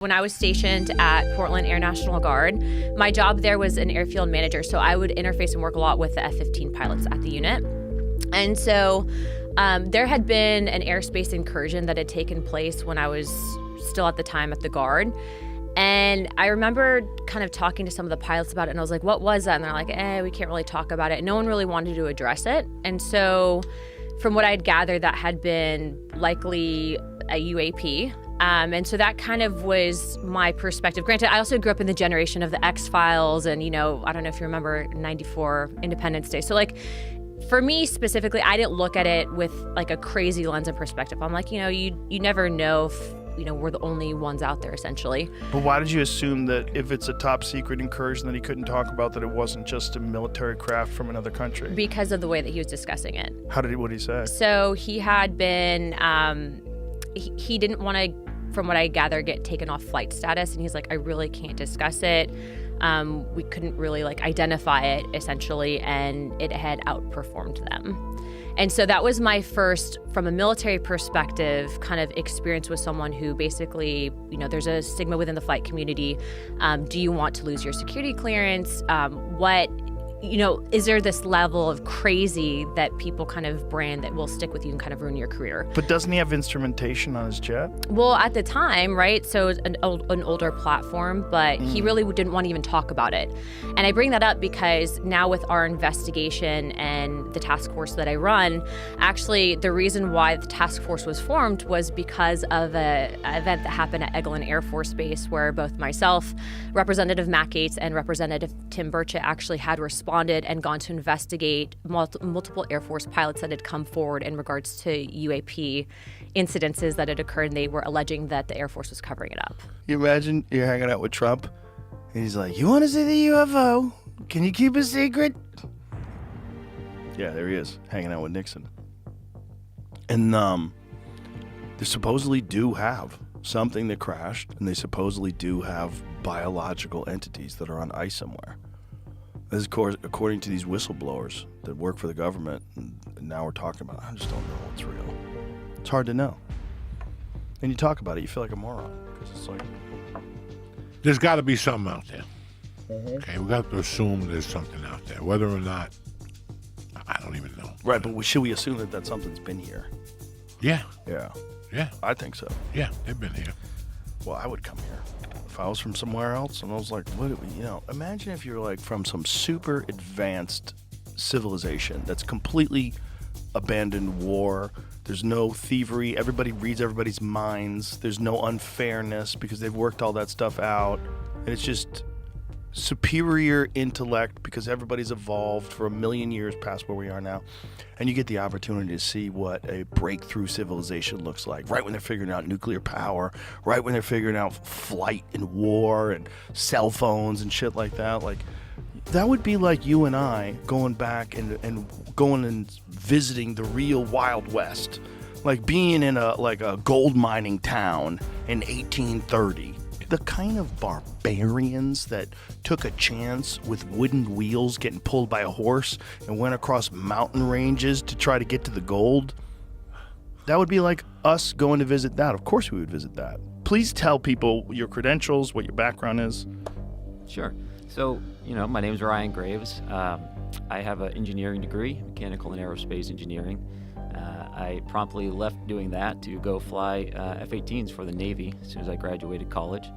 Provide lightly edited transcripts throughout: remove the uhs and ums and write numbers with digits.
When I was stationed at Portland Air National Guard, my job there was an airfield manager, so I would interface and work a lot with the F-15 pilots at the unit. And so there had been an airspace incursion that had taken place when I was still at the time at the Guard. And I remember kind of talking to some of the pilots about it, and I was like, what was that? And they're like, we can't really talk about it. No one really wanted to address it. And so from what I'd gathered, that had been likely a UAP. And so that kind of was my perspective. Granted, I also grew up in the generation of the X-Files and, I don't know if you remember 94 Independence Day. So like for me specifically, I didn't look at it with like a crazy lens and perspective. I'm like, you never know if, we're the only ones out there essentially. But why did you assume that if it's a top secret incursion that he couldn't talk about, that it wasn't just a military craft from another country? Because of the way that he was discussing it. What did he say? So he had been, he didn't want to, from what I gather, get taken off flight status. And he's like, I really can't discuss it. We couldn't really identify it essentially. And it had outperformed them. And so that was my first, from a military perspective, kind of experience with someone who basically, there's a stigma within the flight community. Do you want to lose your security clearance? Is there this level of crazy that people kind of brand that will stick with you and kind of ruin your career? But doesn't he have instrumentation on his jet? Well, at the time, right? So it's an older platform, but he really didn't want to even talk about it. And I bring that up because now with our investigation and the task force that I run, actually the reason why the task force was formed was because of an event that happened at Eglin Air Force Base where both myself, Representative Matt Gaetz, and Representative Tim Burchett actually had responded and gone to investigate multiple Air Force pilots that had come forward in regards to UAP incidences that had occurred, and they were alleging that the Air Force was covering it up. You imagine you're hanging out with Trump, and he's like, you want to see the UFO? Can you keep a secret? Yeah, there he is, hanging out with Nixon. And they supposedly do have something that crashed, and they supposedly do have biological entities that are on ice somewhere. This is according to these whistleblowers that work for the government, and now we're talking about it. I just don't know what's real. It's hard to know. And you talk about it, you feel like a moron. Because it's like... There's got to be something out there. Okay, we got to assume there's something out there. Whether or not, I don't even know. Right, but should we assume that something's been here? Yeah. Yeah. Yeah. I think so. Yeah, they've been here. Well, I would come here. If I was from somewhere else, and I was like, imagine if you're like from some super advanced civilization that's completely abandoned war. There's no thievery. Everybody reads everybody's minds. There's no unfairness because they've worked all that stuff out. And it's just superior intellect because everybody's evolved for 1,000,000 years past where we are now. And you get the opportunity to see what a breakthrough civilization looks like, right when they're figuring out nuclear power, right when they're figuring out flight and war and cell phones and shit like that. Like, that would be like you and I going back and going and visiting the real Wild West. Like being in a gold mining town in 1830. The kind of barbarians that took a chance with wooden wheels getting pulled by a horse and went across mountain ranges to try to get to the gold. That would be like us going to visit that. Of course we would visit that. Please tell people your credentials, what your background is. Sure. So, my name is Ryan Graves. I have an engineering degree, mechanical and aerospace engineering. I promptly left doing that to go fly F-18s for the Navy as soon as I graduated college.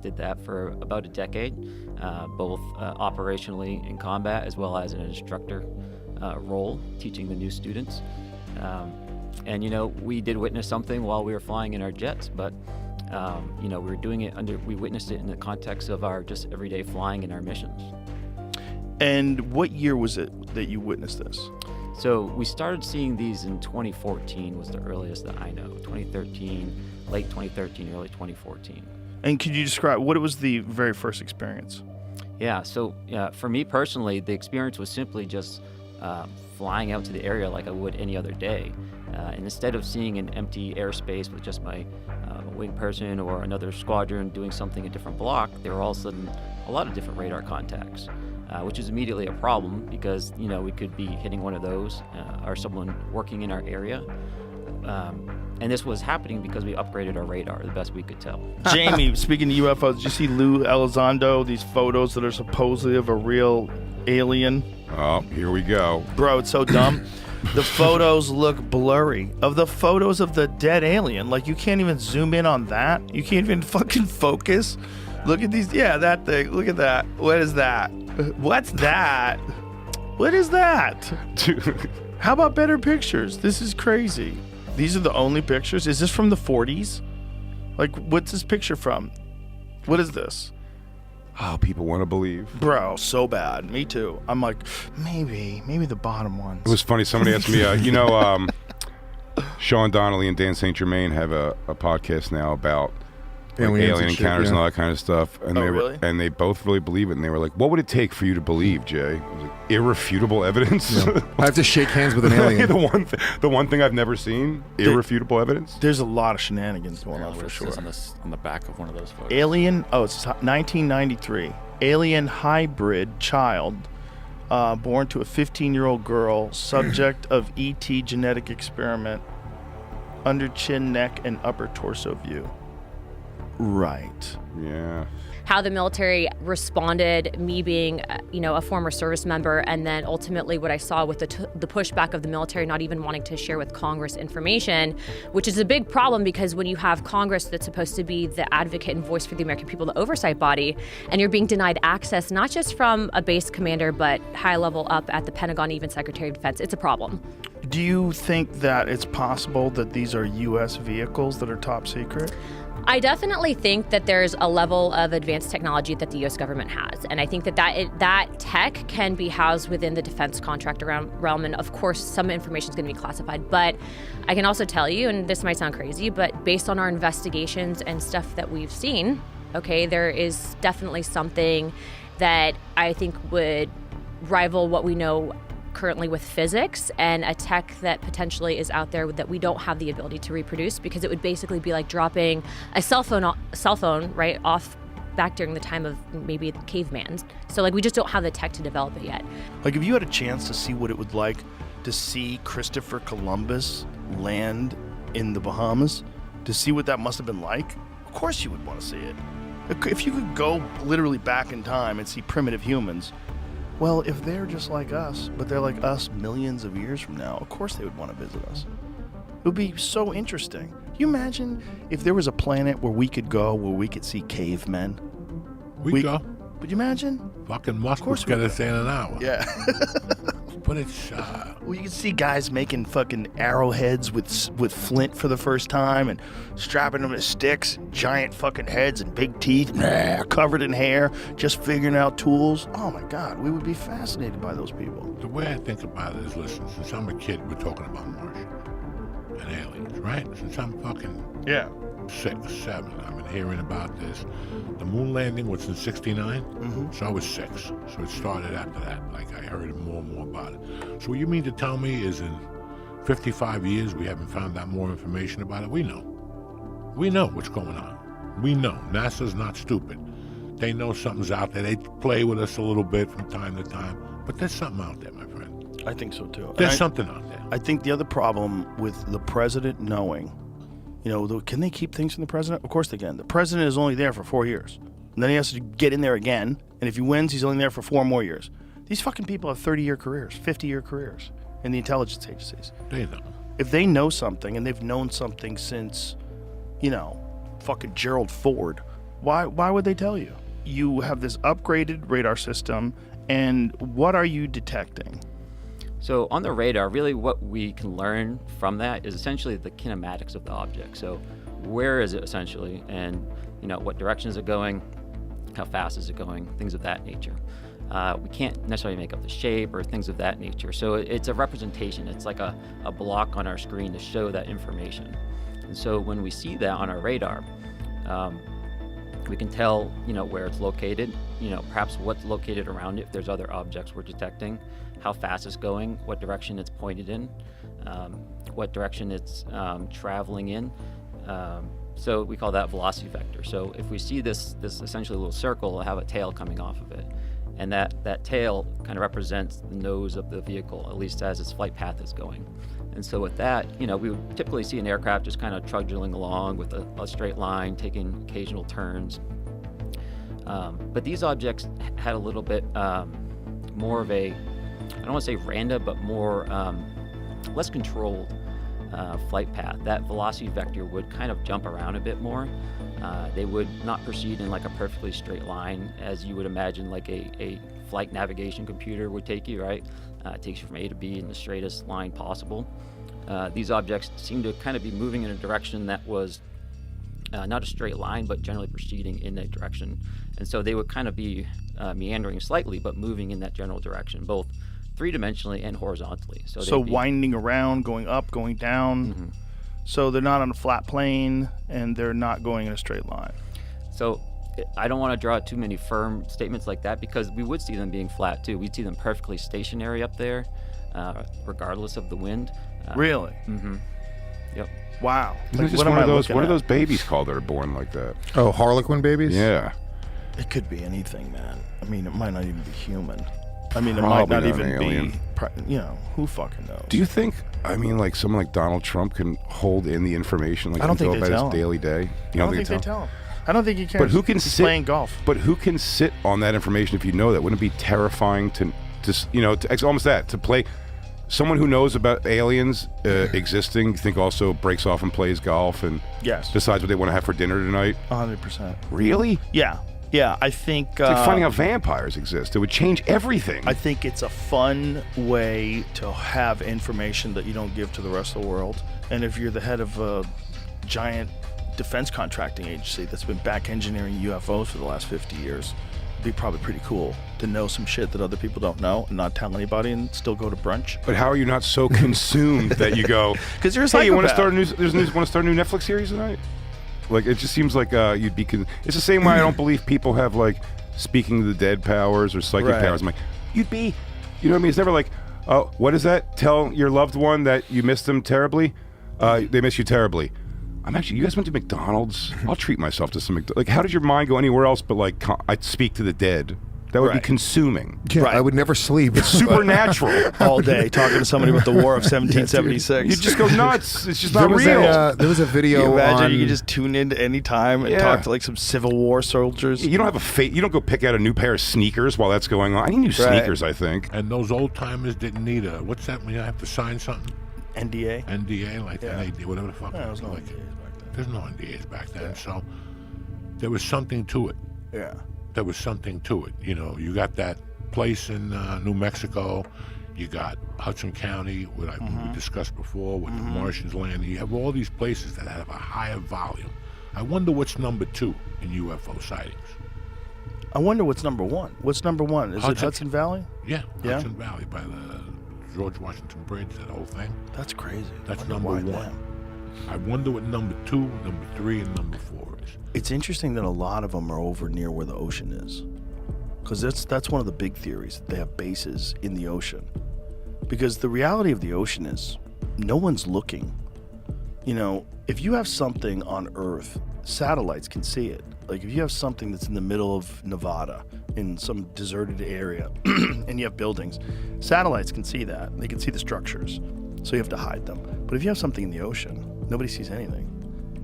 Did that for about a decade, both operationally in combat as well as in an instructor role, teaching the new students. We did witness something while we were flying in our jets, but we were doing it we witnessed it in the context of our just everyday flying in our missions. And what year was it that you witnessed this? So we started seeing these in 2014 was the earliest that I know. 2013, late 2013, early 2014. And could you describe what was the very first experience? Yeah, so for me personally, the experience was simply just flying out to the area like I would any other day. And instead of seeing an empty airspace with just my wing person or another squadron doing something a different block, there were all of a sudden a lot of different radar contacts. Which is immediately a problem because, we could be hitting one of those or someone working in our area. and this was happening because we upgraded our radar the best we could tell. Jamie, speaking of UFOs, did you see Lou Elizondo, these photos that are supposedly of a real alien? Oh, here we go. Bro, it's so dumb. The photos look blurry. Of the photos of the dead alien, like you can't even zoom in on that. You can't even fucking focus. Look at these. Yeah, that thing. Look at that. What is that? What's that? What is that? Dude. How about better pictures? This is crazy. These are the only pictures? Is this from the 40s? Like, what's this picture from? What is this? Oh, people want to believe. Bro, so bad. Me too. I'm like, maybe the bottom ones. It was funny. Somebody asked me, Sean Donnelly and Dan St. Germain have a podcast now about alien encounters and all that kind of stuff. And really? And they both really believe it. And they were like, what would it take for you to believe, Jay? I was like, irrefutable evidence? Yeah. I have to shake hands with an alien. the one thing I've never seen, irrefutable evidence. There's a lot of shenanigans going on for sure. On the back of one of those photos. Alien, it's 1993. Alien hybrid child born to a 15-year-old girl, subject of ET genetic experiment, under chin, neck, and upper torso view. Right. Yeah. How the military responded, me being, a former service member, and then ultimately what I saw with the pushback of the military not even wanting to share with Congress information, which is a big problem because when you have Congress that's supposed to be the advocate and voice for the American people, the oversight body, and you're being denied access not just from a base commander, but high level up at the Pentagon, even Secretary of Defense, it's a problem. Do you think that it's possible that these are U.S. vehicles that are top secret? I definitely think that there's a level of advanced technology that the U.S. government has, and I think that tech can be housed within the defense contractor realm, and of course some information is going to be classified, but I can also tell you, and this might sound crazy, but based on our investigations and stuff that we've seen, okay, there is definitely something that I think would rival what we know currently with physics, and a tech that potentially is out there that we don't have the ability to reproduce, because it would basically be like dropping a cell phone right off back during the time of maybe the caveman. So like we just don't have the tech to develop it yet. Like if you had a chance to see what it would like to see Christopher Columbus land in the Bahamas, to see what that must have been like, of course you would want to see it. If you could go literally back in time and see primitive humans, well, if they're just like us, but they're like us millions of years from now, of course they would want to visit us. It would be so interesting. Can you imagine if there was a planet where we could go, where we could see cavemen? We go. Would you imagine? Fucking Moscow's got us in an hour. Yeah. But it's well, you can see guys making fucking arrowheads with flint for the first time and strapping them to sticks, giant fucking heads and big teeth, covered in hair, just figuring out tools. Oh my God, we would be fascinated by those people. The way I think about it is, listen, since I'm a kid, we're talking about Martian and aliens, right? Since I'm fucking 6, 7, I've been hearing about this. The moon landing was in '69, so I was 6. So it started after that. Like I heard more and more about it. So what you mean to tell me is in 55 years we haven't found out more information about it? We know. We know what's going on. We know. NASA's not stupid. They know something's out there. They play with us a little bit from time to time. But there's something out there, my friend. I think so too. There's something out there. I think the other problem with the president knowing, can they keep things from the president? Of course they can. The president is only there for 4 years. And then he has to get in there again. And if he wins, he's only there for 4 more years. These fucking people have 30-year careers, 50-year careers in the intelligence agencies. They know. If they know something, and they've known something since, fucking Gerald Ford, why would they tell you? You have this upgraded radar system, and what are you detecting? So on the radar, really what we can learn from that is essentially the kinematics of the object. So where is it essentially, and what direction is it going, how fast is it going, things of that nature. We can't necessarily make up the shape or things of that nature. So it's a representation. It's like a block on our screen to show that information. And so when we see that on our radar, we can tell, where it's located, perhaps what's located around it, if there's other objects we're detecting, how fast it's going, what direction it's pointed in, what direction it's traveling in. So we call that velocity vector. So if we see this essentially little circle, it'll have a tail coming off of it. And that tail kind of represents the nose of the vehicle, at least as its flight path is going. And so with that, we would typically see an aircraft just kind of trudging along with a straight line, taking occasional turns. But these objects had a little bit more of a, I don't want to say random, but more less controlled flight path. That velocity vector would kind of jump around a bit more. They would not proceed in like a perfectly straight line as you would imagine like a flight navigation computer would take you, right? It takes you from A to B in the straightest line possible. These objects seem to kind of be moving in a direction that was not a straight line, but generally proceeding in that direction. And so they would kind of be meandering slightly, but moving in that general direction, both three-dimensionally and horizontally. So winding around, going up, going down. Mm-hmm. So they're not on a flat plane, and they're not going in a straight line. So I don't want to draw too many firm statements like that, because we would see them being flat too. We'd see them perfectly stationary up there, regardless of the wind. Really? Mm-hmm. Yep. Wow. Isn't it just one of those? What are those babies called that are born like that? Oh, Harlequin babies? Yeah. It could be anything, man. I mean, it might not even be human. I mean, it Probably might not not even an alien. be. Who fucking knows? Do you think? I mean, like someone like Donald Trump can hold in the information like I don't think about they tell his him. daily day. I don't think they tell him. I don't think he cares. But who can He's sit playing golf? But who can sit on that information if you know that? Wouldn't it be terrifying to almost that to play? Someone who knows about aliens existing, you think also breaks off and plays golf and Yes. decides what they want to have for dinner tonight? 100%. Really? Yeah. I think. It's like finding out vampires exist. It would change everything. I think it's a fun way to have information that you don't give to the rest of the world. And if you're the head of a giant defense contracting agency that's been back engineering UFOs for the last 50 years, it'd be probably pretty cool to know some shit that other people don't know and not tell anybody and still go to brunch. But how are you not so consumed that you go? Because you're a Hey, you want to psychopath. start a new Netflix series tonight? Like, it just seems like you'd be. It's the same way I don't believe people have like speaking to the dead powers or psychic Right. powers. I'm like, you'd be. You know what I mean? It's never like, oh, what is that? Tell your loved one that you missed them terribly. They miss you terribly. You guys went to McDonald's. I'll treat myself to some like. How does your mind go anywhere else but like I'd speak to the dead? That would be Right. consuming. Yeah, Right. I would never sleep. It's supernatural. all day talking to somebody about the War of 1776. You just go nuts. It's just There not was real. there was a video you imagine on. you could just tune in any time and Yeah. talk to like some Civil War soldiers. You don't have a fate. You don't go pick out a new pair of sneakers while that's going on. I need new sneakers, I think. And those old timers didn't need what's that when you have to sign something? NDA. NDA, like Yeah. an AD, whatever the fuck. Yeah, there was no like, NDAs back then. There's no NDAs back then, so there was something to it. Yeah. There was something to it. You got that place in New Mexico. You got Hudson County, what we discussed before, with the Martians landing. You have all these places that have a higher volume. I wonder what's number 2 in UFO sightings. I wonder what's number 1. What's number 1? Is it Hudson Valley? Yeah, Yeah? Hudson Valley by the George Washington Bridge, that whole thing. That's crazy. That's Wonder number why 1. them. I wonder what number 2, number 3, and number 4 is. It's interesting that a lot of them are over near where the ocean is, because that's one of the big theories, that they have bases in the ocean. Because the reality of the ocean is no one's looking. If you have something on Earth, satellites can see it. Like if you have something that's in the middle of Nevada in some deserted area and you have buildings, satellites can see that. They can see the structures. So you have to hide them. But if you have something in the ocean, nobody sees anything.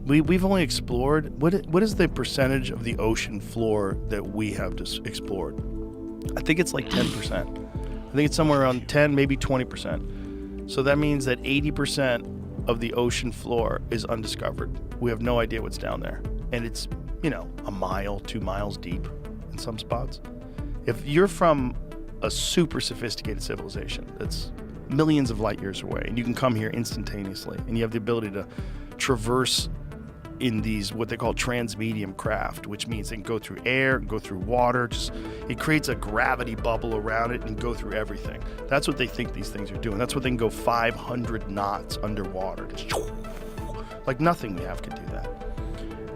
We've only explored, what is the percentage of the ocean floor that we have explored? I think it's like 10%. I think it's somewhere around 10, maybe 20%. So that means that 80% of the ocean floor is undiscovered. We have no idea what's down there. And it's, a mile, 2 miles deep in some spots. If you're from a super sophisticated civilization that's millions of light years away, and you can come here instantaneously, and you have the ability to traverse in these what they call transmedium craft, which means they can go through air, go through water. It creates a gravity bubble around it and go through everything. That's what they think these things are doing. That's what they can go 500 knots underwater. Just like nothing we have can do that.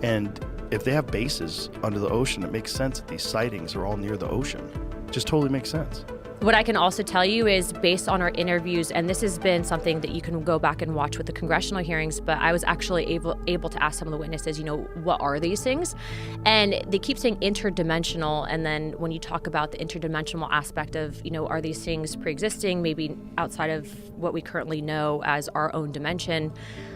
And if they have bases under the ocean, it makes sense that these sightings are all near the ocean. It just totally makes sense. What I can also tell you is based on our interviews, and this has been something that you can go back and watch with the congressional hearings, but I was actually able to ask some of the witnesses, what are these things? And they keep saying interdimensional. And then when you talk about the interdimensional aspect of, are these things pre-existing, maybe outside of what we currently know as our own dimension?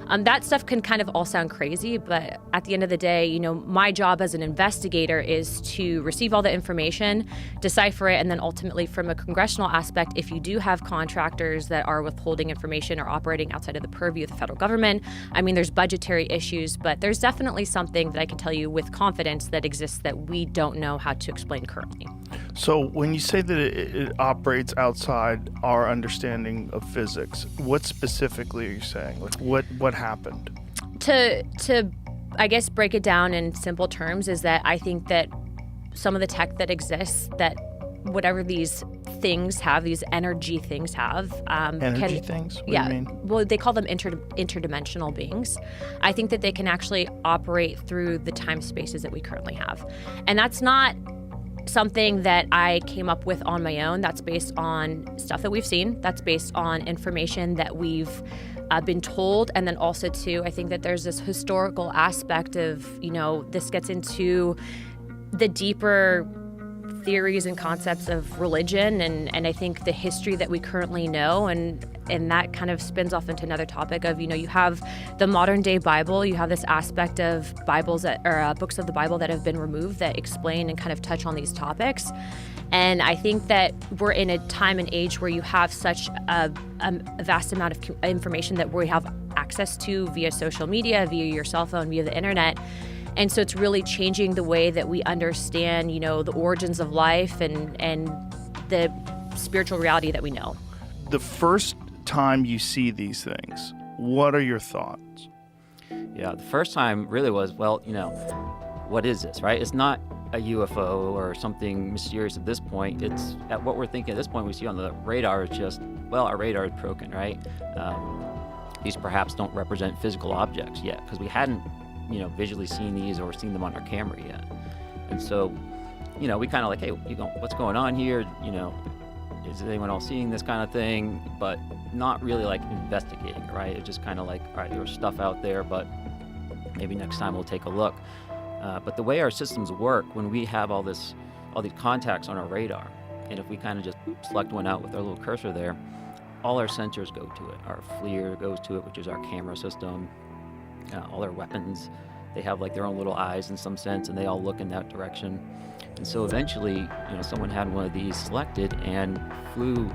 That stuff can kind of all sound crazy, but at the end of the day, my job as an investigator is to receive all the information, decipher it, and then ultimately from a congressional aspect, if you do have contractors that are withholding information or operating outside of the purview of the federal government, there's budgetary issues, but there's definitely something that I can tell you with confidence that exists that we don't know how to explain currently. So when you say that it operates outside our understanding of physics, what specifically are you saying? Like what happened? To I guess break it down in simple terms is that I think that some of the tech that exists, that whatever these things have, these energy things have. Energy things? What do you mean? Well, they call them interdimensional beings. I think that they can actually operate through the time spaces that we currently have. And that's not something that I came up with on my own. That's based on stuff that we've seen. That's based on information that we've been told. And then also, too, I think that there's this historical aspect of, this gets into the deeper theories and concepts of religion and I think the history that we currently know and that kind of spins off into another topic of, you have the modern day Bible, you have this aspect of Bibles books of the Bible that have been removed that explain and kind of touch on these topics. And I think that we're in a time and age where you have such a vast amount of information that we have access to via social media, via your cell phone, via the internet. And so it's really changing the way that we understand, the origins of life and the spiritual reality that we know. The first time you see these things, what are your thoughts? Yeah, the first time really was, what is this, right? It's not a UFO or something mysterious at this point. It's at what we're thinking at this point we see on the radar is just, our radar is broken, right? These perhaps don't represent physical objects yet because we hadn't visually seen these or seen them on our camera yet. And so, we kind of like, hey, what's going on here? Is anyone else seeing this kind of thing? But not really like investigating, right? It's just kind of like, all right, there's stuff out there, but maybe next time we'll take a look. But the way our systems work, when we have all these contacts on our radar, and if we kind of just select one out with our little cursor there, all our sensors go to it. Our FLIR goes to it, which is our camera system. All their weapons, they have like their own little eyes in some sense, and they all look in that direction. And so eventually, someone had one of these selected and flew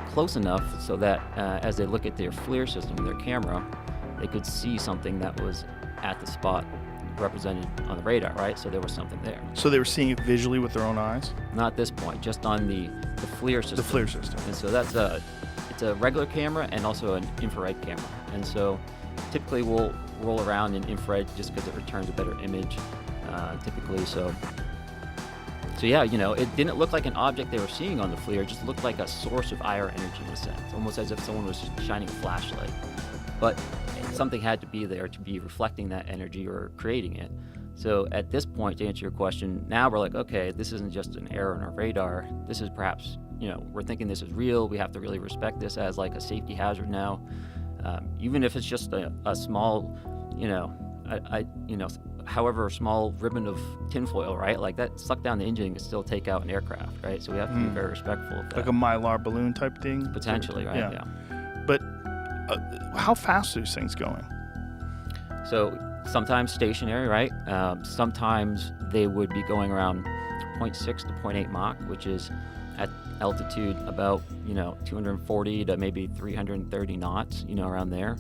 close enough so that as they look at their FLIR system, their camera, they could see something that was at the spot represented on the radar, right? So there was something there. So they were seeing it visually with their own eyes? Not at this point, just on the FLIR system. The FLIR system. And so it's a regular camera and also an infrared camera. And so typically we'll roll around in infrared just because it returns a better image, typically. So yeah, it didn't look like an object they were seeing on the FLIR. It just looked like a source of IR energy in a sense, almost as if someone was shining a flashlight. But something had to be there to be reflecting that energy or creating it. So at this point, to answer your question, now we're like, okay, this isn't just an error in our radar. This is perhaps, we're thinking this is real. We have to really respect this as like a safety hazard now. Even if it's just a small, however small ribbon of tinfoil, right? Like that suck down the engine can still take out an aircraft, right? So we have to be very respectful of that. Like a Mylar balloon type thing? Potentially, right? Yeah. But how fast are these things going? So sometimes stationary, right? Sometimes they would be going around 0.6 to 0.8 Mach, which is at altitude about 240 to maybe 330 knots, around there.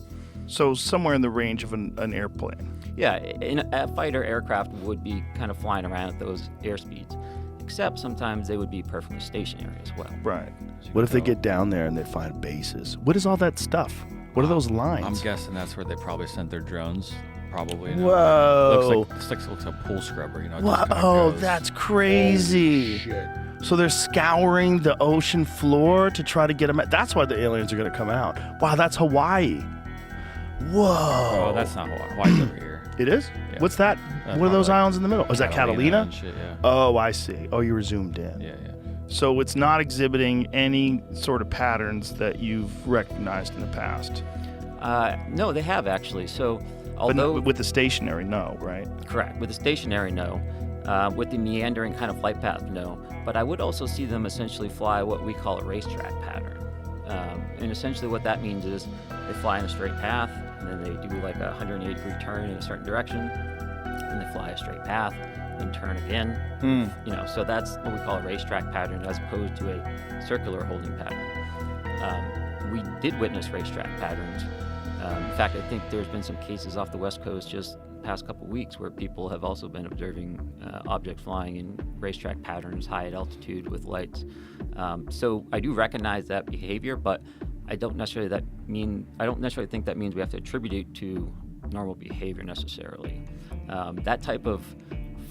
So somewhere in the range of an airplane. Yeah, a fighter aircraft would be kind of flying around at those airspeeds, except sometimes they would be perfectly stationary as well. Right. So What if they get down there and they find bases? What is all that stuff? What are those lines? I'm guessing that's where they probably sent their drones. Probably. Whoa. Looks like a pool scrubber, Whoa, that's crazy. Shit. So they're scouring the ocean floor to try to get them. That's why the aliens are going to come out. Wow, that's Hawaii. Whoa. Oh, that's not Hawaii. Hawaii's over here. It is? Yeah. What's that? What are those islands in the middle? Oh, is that Catalina? and shit, yeah. Oh, I see. Oh, you were zoomed in. Yeah. So it's not exhibiting any sort of patterns that you've recognized in the past. No, they have actually. So, But although with the stationary, no, right? correct with the stationary, no. With the meandering kind of flight path, no. But I would also see them essentially fly what we call a racetrack pattern. And essentially what that means is they fly in a straight path, and then they do like a 180-degree turn in a certain direction, and they fly a straight path, and turn again. You know, so that's what we call a racetrack pattern as opposed to a circular holding pattern. We did witness racetrack patterns. In fact, I think there's been some cases off the West Coast just past couple weeks where people have also been observing objects flying in racetrack patterns high at altitude with lights. So I do recognize that behavior, but I don't necessarily think that means we have to attribute it to normal behavior necessarily. That type of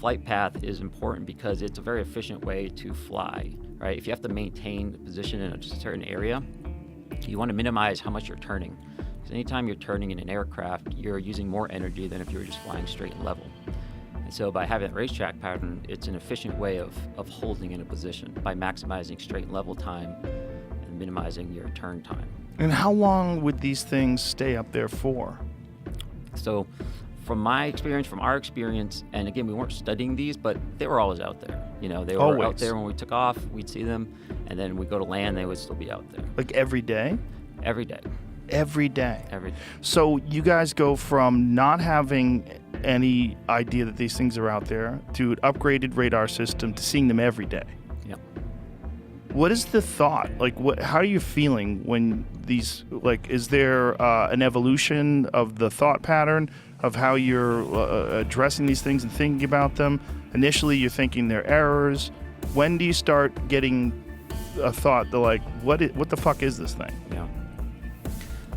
flight path is important because it's a very efficient way to fly, right? If you have to maintain the position in a certain area, you want to minimize how much you're turning. Because anytime you're turning in an aircraft, you're using more energy than if you were just flying straight and level. And so by having a racetrack pattern, it's an efficient way of holding in a position by maximizing straight and level time and minimizing your turn time. And how long would these things stay up there for? So from our experience, and again, we weren't studying these, but they were always out there. You know, they were Always. out there when we took off, we'd see them, and then we go to land, they would still be out there. Like every day? Every day. Every day. Every day. So you guys go from not having any idea that these things are out there to an upgraded radar system to seeing them every day. Yep. What is the thought? Like, how are you feeling when these, like, is there an evolution of the thought pattern of how you're addressing these things and thinking about them? Initially, you're thinking they're errors. When do you start getting a thought that, like, what the fuck is this thing? Yeah.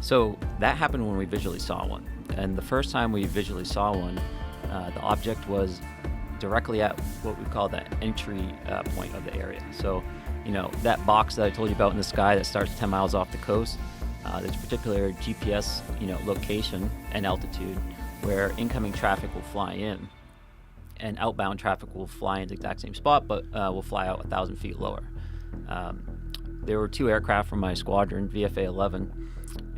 So that happened when we visually saw one. And the first time we visually saw one, the object was directly at what we call the entry point of the area. So, you know, that box that I told you about in the sky that starts 10 miles off the coast, there's a particular GPS, location and altitude where incoming traffic will fly in, and outbound traffic will fly in the exact same spot, but will fly out 1,000 feet lower. There were 2 aircraft from my squadron, VFA 11,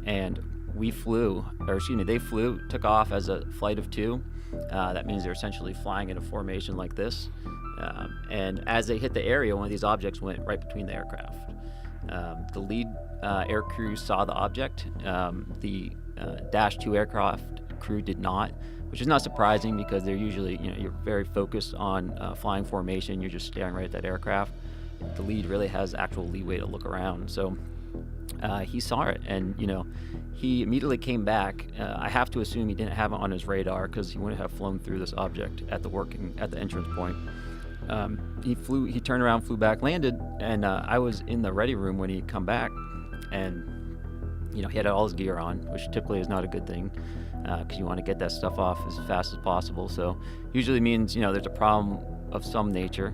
and they flew, took off as a flight of 2. That means they're essentially flying in a formation like this. And as they hit the area, one of these objects went right between the aircraft. The lead air crew saw the object. The Dash 2 aircraft crew did not, which is not surprising because they're usually, you're very focused on flying formation. You're just staring right at that aircraft. The lead really has actual leeway to look around. So he saw it, and he immediately came back. I have to assume he didn't have it on his radar because he wouldn't have flown through this object at the entrance point. He turned around, flew back, landed, and I was in the ready room when he come back, and he had all his gear on, which typically is not a good thing because you want to get that stuff off as fast as possible. So usually means there's a problem of some nature.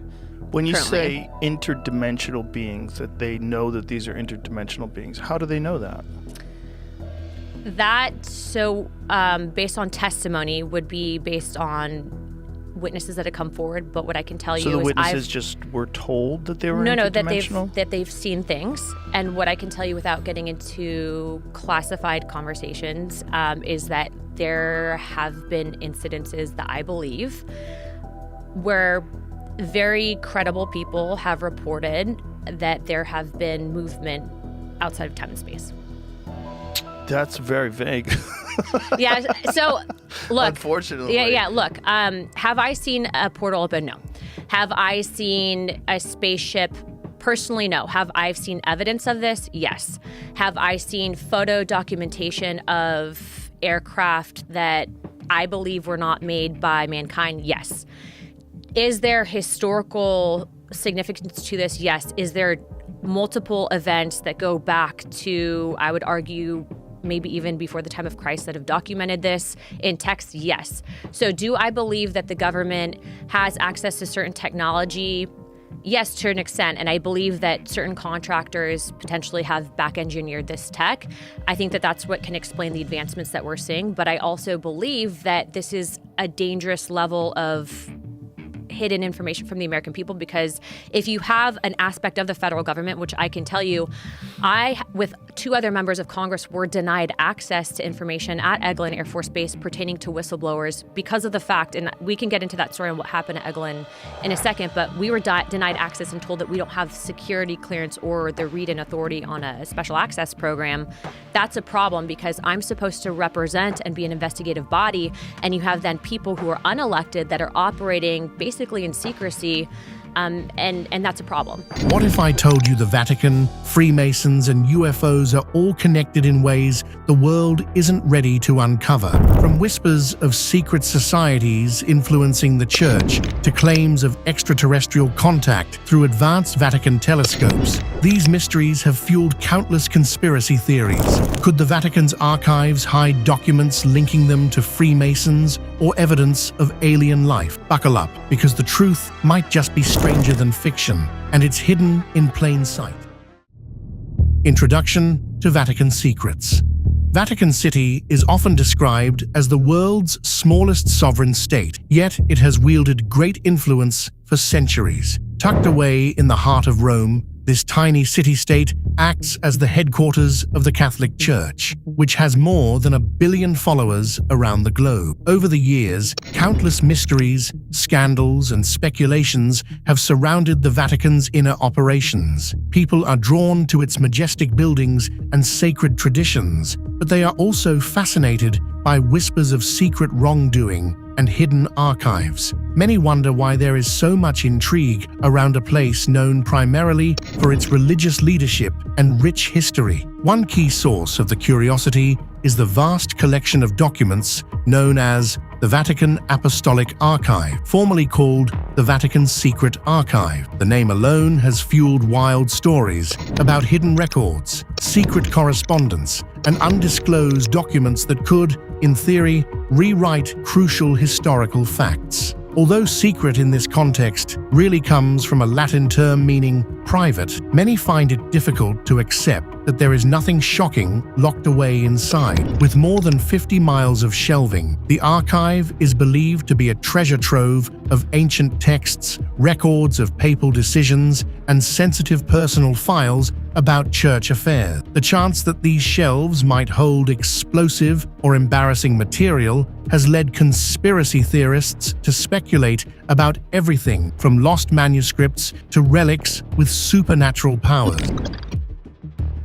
When you Currently. say interdimensional beings, that they know that these are interdimensional beings, how do they know that? Based on testimony, would be based on witnesses that have come forward. But what I can tell So you the is witnesses just were told that they were that interdimensional? they've seen things. And what I can tell you without getting into classified conversations is that there have been incidences that I believe where very credible people have reported that there have been movement outside of time and space. That's very vague. Yeah. So, look. Unfortunately. Yeah. Look. Have I seen a portal open? No. Have I seen a spaceship? Personally, no. Have I seen evidence of this? Yes. Have I seen photo documentation of aircraft that I believe were not made by mankind? Yes. Is there historical significance to this? Yes. Is there multiple events that go back to, I would argue, maybe even before the time of Christ that have documented this in text? Yes. So do I believe that the government has access to certain technology? Yes, to an extent. And I believe that certain contractors potentially have back engineered this tech. I think that that's what can explain the advancements that we're seeing. But I also believe that this is a dangerous level of hidden information from the American people, because if you have an aspect of the federal government, which I can tell you, I, with 2 other members of Congress, were denied access to information at Eglin Air Force Base pertaining to whistleblowers because of the fact, and we can get into that story and what happened at Eglin in a second, but we were denied access and told that we don't have security clearance or the read-in authority on a special access program. That's a problem, because I'm supposed to represent and be an investigative body, and you have then people who are unelected that are operating basically in secrecy, and that's a problem. What if I told you the Vatican, Freemasons, and UFOs are all connected in ways the world isn't ready to uncover? From whispers of secret societies influencing the church to claims of extraterrestrial contact through advanced Vatican telescopes, these mysteries have fueled countless conspiracy theories. Could the Vatican's archives hide documents linking them to Freemasons or evidence of alien life? Buckle up, because the truth might just be stranger than fiction, and it's hidden in plain sight. Introduction to Vatican Secrets. Vatican City is often described as the world's smallest sovereign state, yet it has wielded great influence for centuries. Tucked away in the heart of Rome, this tiny city-state acts as the headquarters of the Catholic Church, which has more than 1 billion followers around the globe. Over the years, countless mysteries, scandals, and speculations have surrounded the Vatican's inner operations. People are drawn to its majestic buildings and sacred traditions, but they are also fascinated by whispers of secret wrongdoing and hidden archives. Many wonder why there is so much intrigue around a place known primarily for its religious leadership and rich history. One key source of the curiosity is the vast collection of documents known as the Vatican Apostolic Archive, formerly called the Vatican Secret Archive. The name alone has fueled wild stories about hidden records, secret correspondence, and undisclosed documents that could, in theory, rewrite crucial historical facts. Although secret in this context really comes from a Latin term meaning private, many find it difficult to accept that there is nothing shocking locked away inside. With more than 50 miles of shelving, the archive is believed to be a treasure trove of ancient texts, records of papal decisions, and sensitive personal files about church affairs. The chance that these shelves might hold explosive or embarrassing material has led conspiracy theorists to speculate about everything from lost manuscripts to relics with supernatural powers.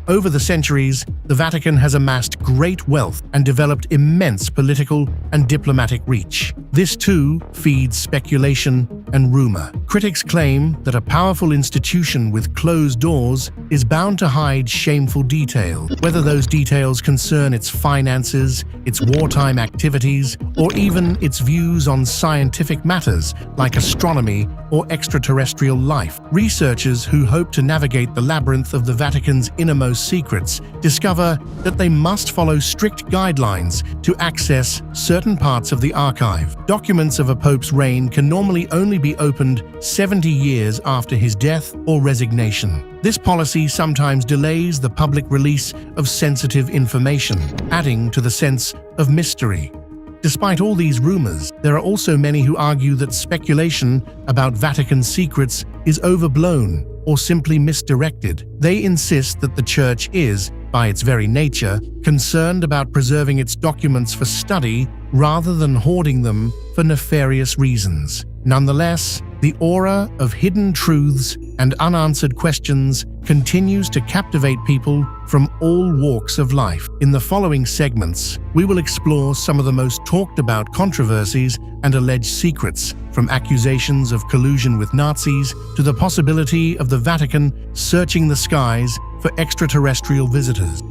Over the centuries, the Vatican has amassed great wealth and developed immense political and diplomatic reach. This too feeds speculation and rumor. Critics claim that a powerful institution with closed doors is bound to hide shameful details, whether those details concern its finances, its wartime activities, or even its views on scientific matters like astronomy or extraterrestrial life. Researchers who hope to navigate the labyrinth of the Vatican's innermost secrets discover that they must follow strict guidelines to access certain parts of the archive. Documents of a pope's reign can normally only be opened 70 years after his death or resignation. This policy sometimes delays the public release of sensitive information, adding to the sense of mystery. Despite all these rumors, there are also many who argue that speculation about Vatican secrets is overblown or simply misdirected. They insist that the Church is, by its very nature, concerned about preserving its documents for study rather than hoarding them for nefarious reasons. Nonetheless, the aura of hidden truths and unanswered questions continues to captivate people from all walks of life. In the following segments, we will explore some of the most talked about controversies and alleged secrets, from accusations of collusion with Nazis to the possibility of the Vatican searching the skies for extraterrestrial visitors.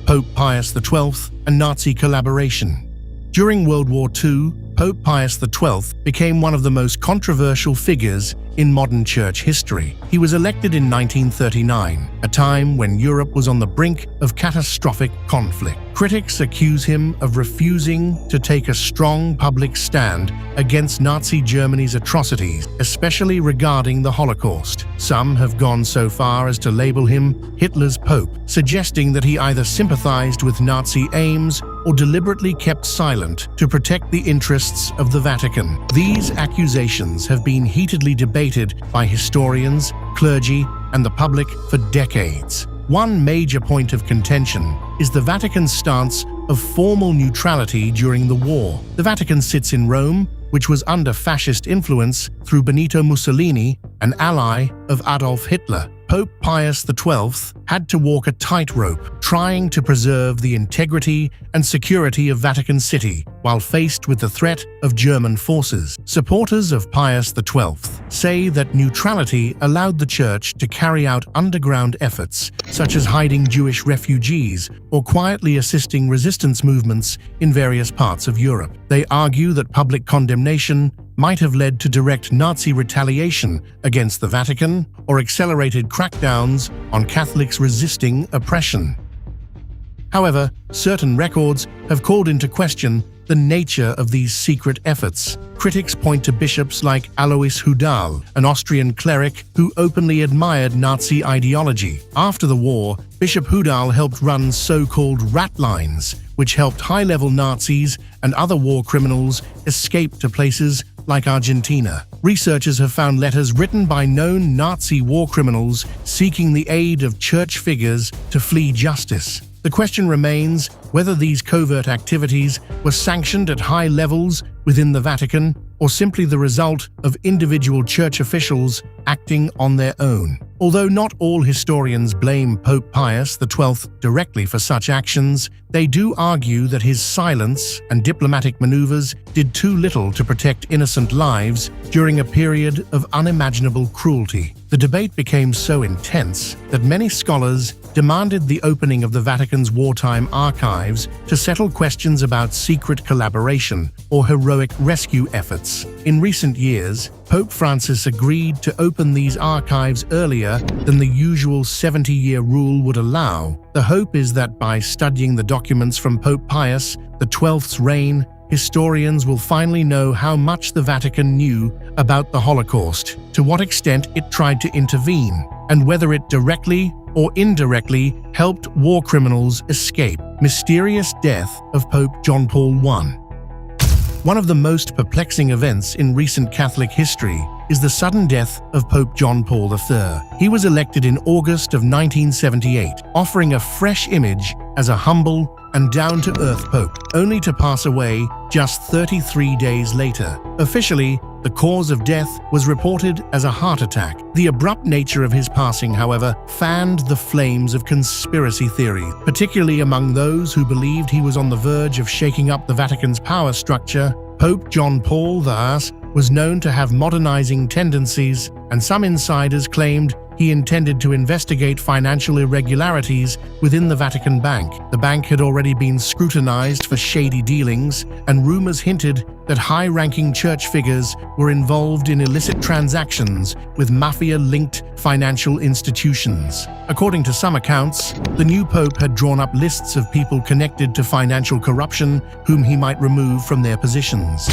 Pope Pius XII and Nazi collaboration. During World War II, Pope Pius XII became one of the most controversial figures in modern church history. He was elected in 1939, a time when Europe was on the brink of catastrophic conflict. Critics accuse him of refusing to take a strong public stand against Nazi Germany's atrocities, especially regarding the Holocaust. Some have gone so far as to label him Hitler's Pope, suggesting that he either sympathized with Nazi aims or deliberately kept silent to protect the interests of the Vatican. These accusations have been heatedly debated by historians, clergy, and the public for decades. One major point of contention is the Vatican's stance of formal neutrality during the war. The Vatican sits in Rome, which was under fascist influence through Benito Mussolini, an ally of Adolf Hitler. Pope Pius XII had to walk a tightrope, trying to preserve the integrity and security of Vatican City while faced with the threat of German forces. Supporters of Pius XII say that neutrality allowed the Church to carry out underground efforts, such as hiding Jewish refugees or quietly assisting resistance movements in various parts of Europe. They argue that public condemnation might have led to direct Nazi retaliation against the Vatican or accelerated crackdowns on Catholics resisting oppression. However, certain records have called into question the nature of these secret efforts. Critics point to bishops like Alois Hudal, an Austrian cleric who openly admired Nazi ideology. After the war, Bishop Hudal helped run so-called rat lines, which helped high-level Nazis and other war criminals escape to places like Argentina. Researchers have found letters written by known Nazi war criminals seeking the aid of church figures to flee justice. The question remains whether these covert activities were sanctioned at high levels within the Vatican or simply the result of individual church officials acting on their own. Although not all historians blame Pope Pius XII directly for such actions, they do argue that his silence and diplomatic maneuvers did too little to protect innocent lives during a period of unimaginable cruelty. The debate became so intense that many scholars demanded the opening of the Vatican's wartime archives to settle questions about secret collaboration or heroic rescue efforts. In recent years, Pope Francis agreed to open these archives earlier than the usual 70-year rule would allow. The hope is that by studying the documents from Pope Pius XII's reign, historians will finally know how much the Vatican knew about the Holocaust, to what extent it tried to intervene, and whether it directly or indirectly helped war criminals escape. Mysterious death of Pope John Paul I. One of the most perplexing events in recent Catholic history is the sudden death of Pope John Paul III. He was elected in August of 1978, offering a fresh image as a humble and down-to-earth pope, only to pass away just 33 days later. Officially, the cause of death was reported as a heart attack. The abrupt nature of his passing, however, fanned the flames of conspiracy theory, particularly among those who believed he was on the verge of shaking up the Vatican's power structure. Pope John Paul I was known to have modernizing tendencies, and some insiders claimed he intended to investigate financial irregularities within the Vatican Bank. The bank had already been scrutinized for shady dealings, and rumors hinted that high-ranking church figures were involved in illicit transactions with mafia-linked financial institutions. According to some accounts, the new pope had drawn up lists of people connected to financial corruption whom he might remove from their positions.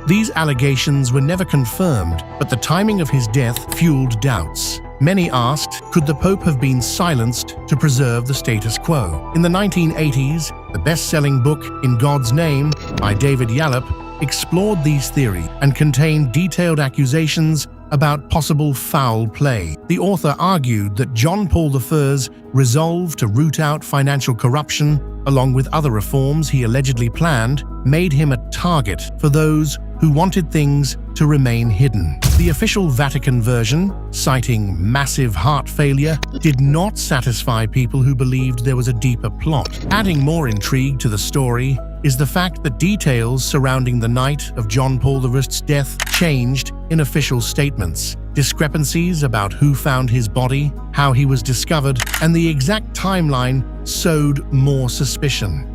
These allegations were never confirmed, but the timing of his death fueled doubts. Many asked, could the Pope have been silenced to preserve the status quo? In the 1980s, the best-selling book In God's Name by David Yallop explored these theories and contained detailed accusations about possible foul play. The author argued that John Paul I's resolve to root out financial corruption, along with other reforms he allegedly planned, made him a target for those who wanted things to remain hidden. The official Vatican version, citing massive heart failure, did not satisfy people who believed there was a deeper plot. Adding more intrigue to the story is the fact that details surrounding the night of John Paul I's death changed in official statements. Discrepancies about who found his body, how he was discovered, and the exact timeline sowed more suspicion.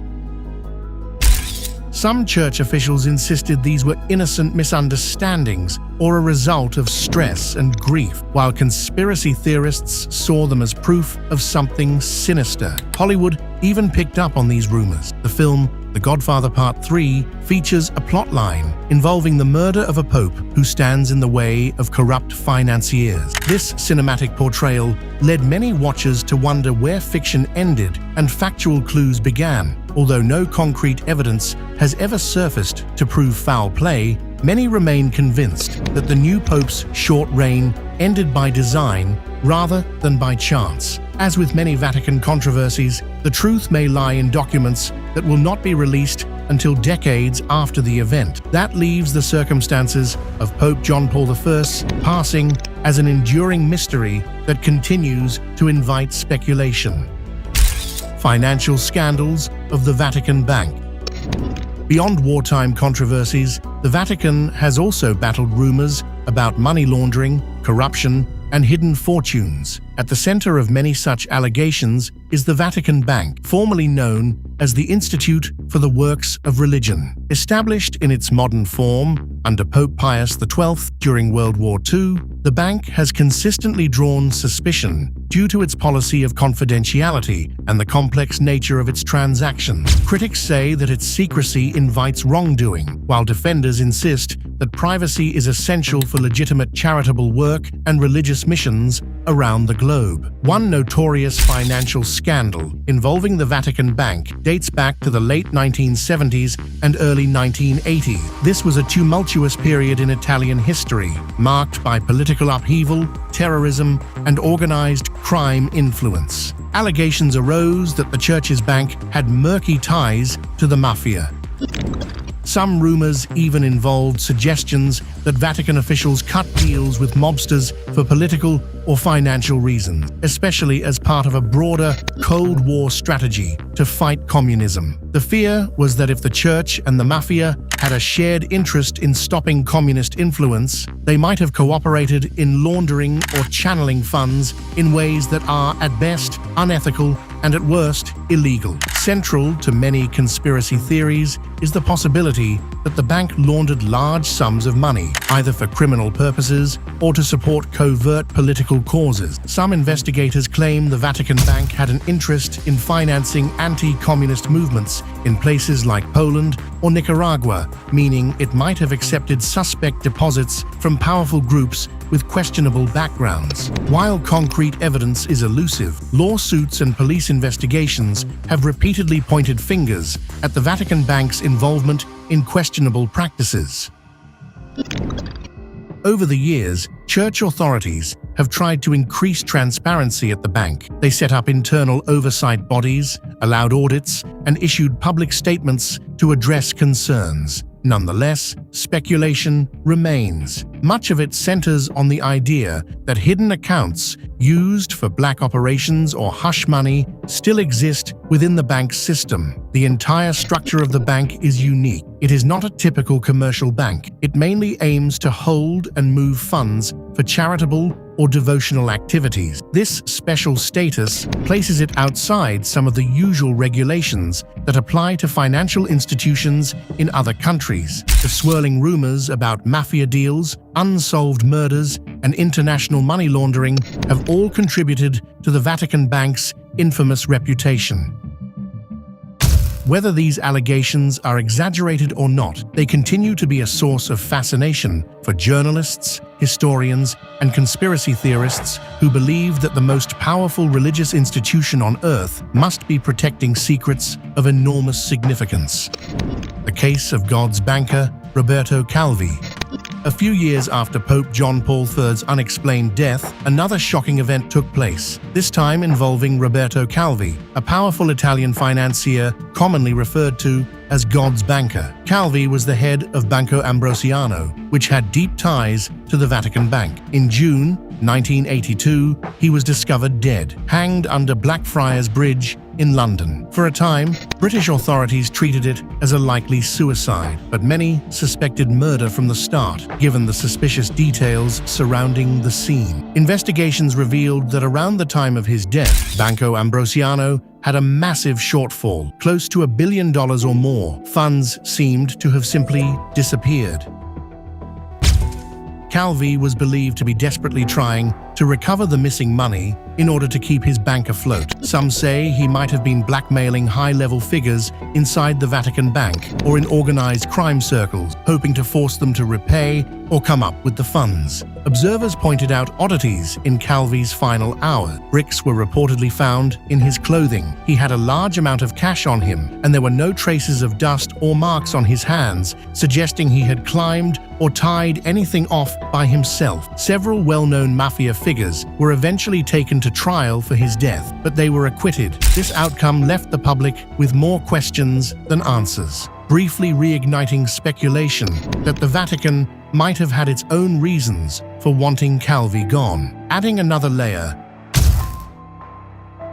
Some church officials insisted these were innocent misunderstandings or a result of stress and grief, while conspiracy theorists saw them as proof of something sinister. Hollywood even picked up on these rumors. The film The The Godfather Part 3 features a plotline involving the murder of a pope who stands in the way of corrupt financiers. This cinematic portrayal led many watchers to wonder where fiction ended and factual clues began. Although no concrete evidence has ever surfaced to prove foul play, many remain convinced that the new pope's short reign ended by design rather than by chance. As with many Vatican controversies, the truth may lie in documents that will not be released until decades after the event. That leaves the circumstances of Pope John Paul I's passing as an enduring mystery that continues to invite speculation. Financial scandals of the Vatican Bank. Beyond wartime controversies, the Vatican has also battled rumors about money laundering, corruption, and hidden fortunes. At the center of many such allegations is the Vatican Bank, formerly known as the Institute for the Works of Religion. Established in its modern form under Pope Pius XII during World War II, the bank has consistently drawn suspicion due to its policy of confidentiality and the complex nature of its transactions. Critics say that its secrecy invites wrongdoing, while defenders insist that privacy is essential for legitimate charitable work and religious missions around the globe. One notorious financial scandal involving the Vatican Bank dates back to the late 1970s and early 1980s. This was a tumultuous period in Italian history, marked by political upheaval, terrorism, and organized crime influence. Allegations arose that the church's bank had murky ties to the mafia. Some rumors even involved suggestions that Vatican officials cut deals with mobsters for political or financial reasons, especially as part of a broader Cold War strategy to fight communism. The fear was that if the church and the mafia had a shared interest in stopping communist influence, they might have cooperated in laundering or channeling funds in ways that are, at best, unethical and at worst, illegal. Central to many conspiracy theories is the possibility that the bank laundered large sums of money, either for criminal purposes or to support covert political causes. Some investigators claim the Vatican Bank had an interest in financing anti-communist movements in places like Poland or Nicaragua, meaning it might have accepted suspect deposits from powerful groups with questionable backgrounds. While concrete evidence is elusive, lawsuits and police investigations have repeatedly pointed fingers at the Vatican Bank's involvement in questionable practices. Over the years, church authorities have tried to increase transparency at the bank. They set up internal oversight bodies, allowed audits, and issued public statements to address concerns. Nonetheless, speculation remains. Much of it centers on the idea that hidden accounts used for black operations or hush money still exist within the bank's system. The entire structure of the bank is unique. It is not a typical commercial bank. It mainly aims to hold and move funds for charitable or devotional activities. This special status places it outside some of the usual regulations that apply to financial institutions in other countries. The swirling rumors about mafia deals, unsolved murders, and international money laundering have all contributed to the Vatican Bank's infamous reputation. Whether these allegations are exaggerated or not, they continue to be a source of fascination for journalists, historians, and conspiracy theorists who believe that the most powerful religious institution on Earth must be protecting secrets of enormous significance. The case of God's banker, Roberto Calvi. A few years after Pope John Paul III's unexplained death, another shocking event took place, this time involving Roberto Calvi, a powerful Italian financier commonly referred to as God's banker. Calvi was the head of Banco Ambrosiano, which had deep ties to the Vatican Bank. In June 1982, he was discovered dead, hanged under Blackfriars Bridge in London. For a time, British authorities treated it as a likely suicide, but many suspected murder from the start, given the suspicious details surrounding the scene. Investigations revealed that around the time of his death, Banco Ambrosiano had a massive shortfall, close to $1 billion or more. Funds seemed to have simply disappeared. Calvi was believed to be desperately trying to recover the missing money in order to keep his bank afloat. Some say he might have been blackmailing high-level figures inside the Vatican Bank or in organized crime circles, hoping to force them to repay or come up with the funds. Observers pointed out oddities in Calvi's final hour. Bricks were reportedly found in his clothing. He had a large amount of cash on him, and there were no traces of dust or marks on his hands, suggesting he had climbed or tied anything off by himself. Several well-known mafia figures were eventually taken to trial for his death, but they were acquitted. This outcome left the public with more questions than answers, briefly reigniting speculation that the Vatican might have had its own reasons for wanting Calvi gone. Adding another layer,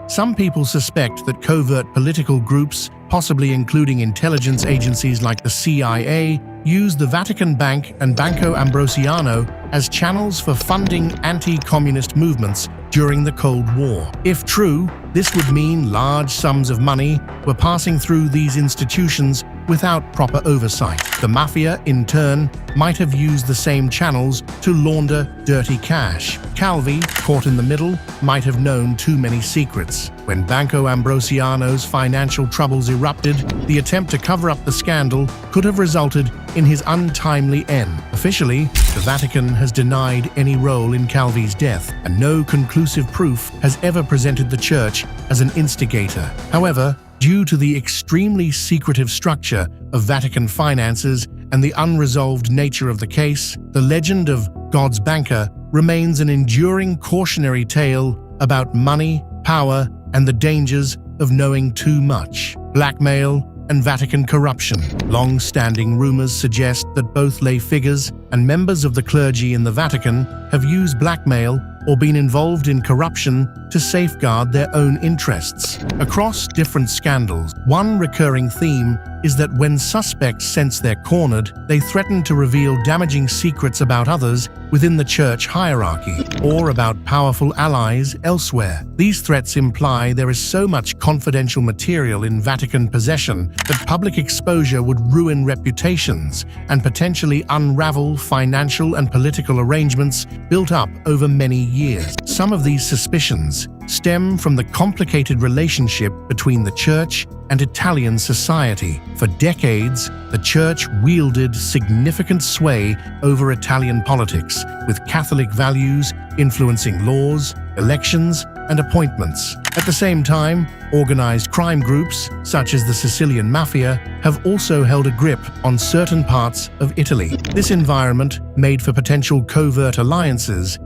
some people suspect that covert political groups, possibly including intelligence agencies like the CIA, used the Vatican Bank and Banco Ambrosiano as channels for funding anti-communist movements during the Cold War. If true, this would mean large sums of money were passing through these institutions without proper oversight. The mafia, in turn, might have used the same channels to launder dirty cash. Calvi, caught in the middle, might have known too many secrets. When Banco Ambrosiano's financial troubles erupted, the attempt to cover up the scandal could have resulted in his untimely end. Officially, the Vatican has denied any role in Calvi's death, and no conclusive proof has ever presented the Church as an instigator. However, due to the extremely secretive structure of Vatican finances and the unresolved nature of the case, the legend of God's banker remains an enduring cautionary tale about money, power, and the dangers of knowing too much. Blackmail and Vatican corruption. Long-standing rumors suggest that both lay figures and members of the clergy in the Vatican have used blackmail or been involved in corruption to safeguard their own interests. Across different scandals, one recurring theme is that when suspects sense they're cornered, they threaten to reveal damaging secrets about others within the church hierarchy or about powerful allies elsewhere. These threats imply there is so much confidential material in Vatican possession that public exposure would ruin reputations and potentially unravel financial and political arrangements built up over many years. Some of these suspicions stem from the complicated relationship between the Church and Italian society. For decades, the Church wielded significant sway over Italian politics, with Catholic values influencing laws, elections, and appointments. At the same time, organized crime groups, such as the Sicilian Mafia, have also held a grip on certain parts of Italy. This environment made for potential covert alliances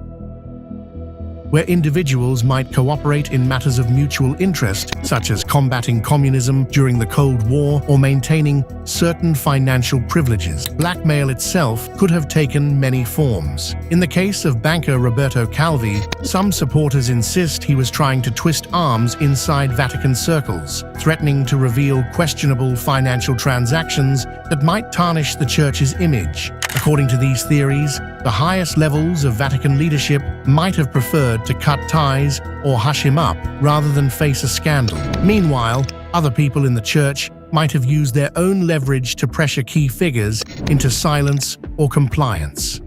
where individuals might cooperate in matters of mutual interest, such as combating communism during the Cold War or maintaining certain financial privileges. Blackmail itself could have taken many forms. In the case of banker Roberto Calvi, some supporters insist he was trying to twist arms inside Vatican circles, threatening to reveal questionable financial transactions that might tarnish the Church's image. According to these theories, the highest levels of Vatican leadership might have preferred to cut ties or hush him up rather than face a scandal. Meanwhile, other people in the Church might have used their own leverage to pressure key figures into silence or compliance.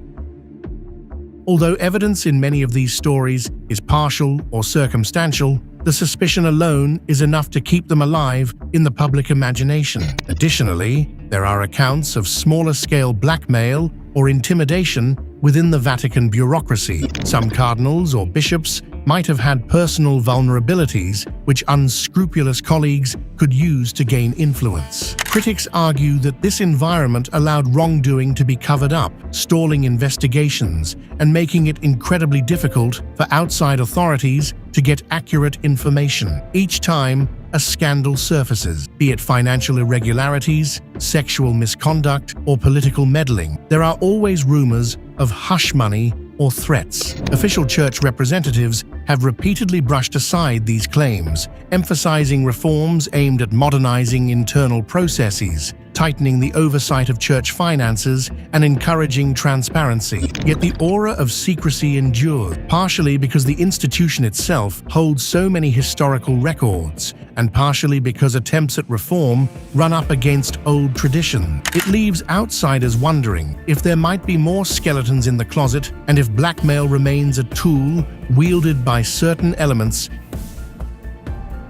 Although evidence in many of these stories is partial or circumstantial, the suspicion alone is enough to keep them alive in the public imagination. Additionally, there are accounts of smaller-scale blackmail or intimidation within the Vatican bureaucracy. Some cardinals or bishops might have had personal vulnerabilities which unscrupulous colleagues could use to gain influence. Critics argue that this environment allowed wrongdoing to be covered up, stalling investigations and making it incredibly difficult for outside authorities to get accurate information each time a scandal surfaces, be it financial irregularities, sexual misconduct, or political meddling. There are always rumors of hush money or threats. Official Church representatives have repeatedly brushed aside these claims, emphasizing reforms aimed at modernizing internal processes. tightening the oversight of church finances and encouraging transparency. Yet the aura of secrecy endures, partially because the institution itself holds so many historical records, and partially because attempts at reform run up against old tradition. It leaves outsiders wondering if there might be more skeletons in the closet and if blackmail remains a tool wielded by certain elements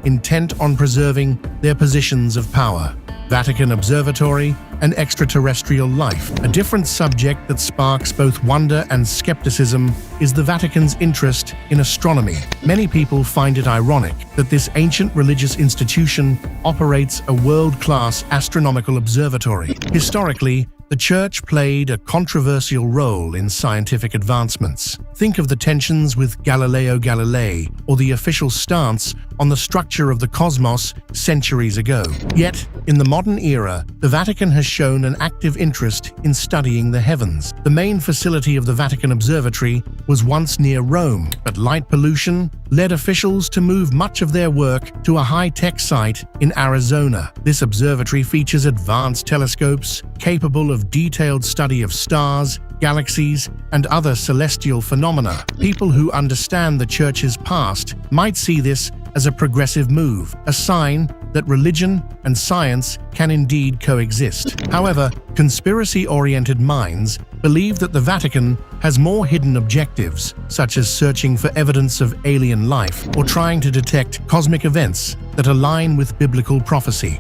intent on preserving their positions of power. Vatican Observatory and extraterrestrial life. A different subject that sparks both wonder and skepticism is the Vatican's interest in astronomy. Many people find it ironic that this ancient religious institution operates a world-class astronomical observatory. Historically, the Church played a controversial role in scientific advancements. Think of the tensions with Galileo Galilei or the official stance on the structure of the cosmos centuries ago. Yet, in the modern era, the Vatican has shown an active interest in studying the heavens. The main facility of the Vatican Observatory was once near Rome, but light pollution led officials to move much of their work to a high-tech site in Arizona. This observatory features advanced telescopes capable of detailed study of stars, galaxies, and other celestial phenomena. People who understand the Church's past might see this as a progressive move, a sign that religion and science can indeed coexist. However, conspiracy-oriented minds believe that the Vatican has more hidden objectives, such as searching for evidence of alien life or trying to detect cosmic events that align with biblical prophecy.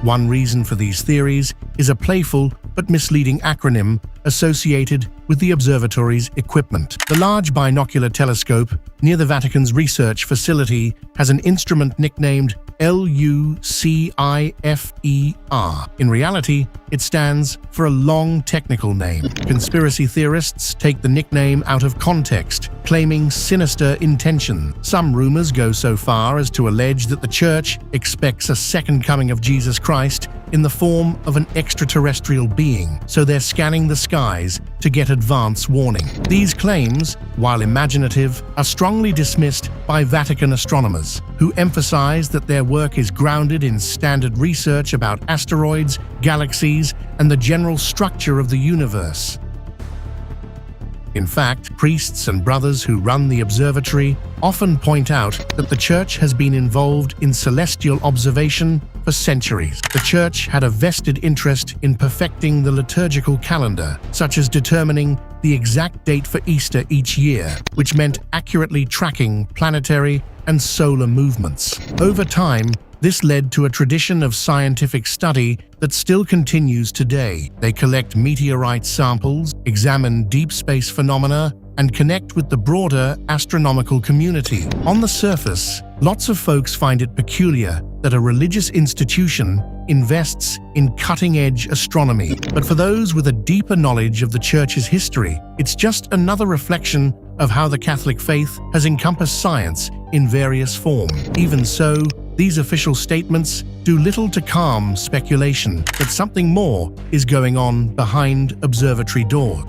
One reason for these theories is a playful but misleading acronym associated with the observatory's equipment. The large binocular telescope near the Vatican's research facility has an instrument nicknamed LUCIFER. In reality, it stands for a long technical name. Conspiracy theorists take the nickname out of context, claiming sinister intention. Some rumors go so far as to allege that the Church expects a second coming of Jesus Christ in the form of an extraterrestrial being, so they're scanning the skies to get advance warning. These claims, while imaginative, are strongly dismissed by Vatican astronomers, who emphasize that their work is grounded in standard research about asteroids, galaxies, and the general structure of the universe. In fact, priests and brothers who run the observatory often point out that the Church has been involved in celestial observation for centuries. The Church had a vested interest in perfecting the liturgical calendar, such as determining the exact date for Easter each year, which meant accurately tracking planetary and solar movements. Over time, this led to a tradition of scientific study that still continues today. They collect meteorite samples, examine deep space phenomena, and connect with the broader astronomical community. On the surface, lots of folks find it peculiar that a religious institution invests in cutting-edge astronomy. But for those with a deeper knowledge of the Church's history, it's just another reflection of how the Catholic faith has encompassed science in various forms. Even so, these official statements do little to calm speculation that something more is going on behind observatory doors.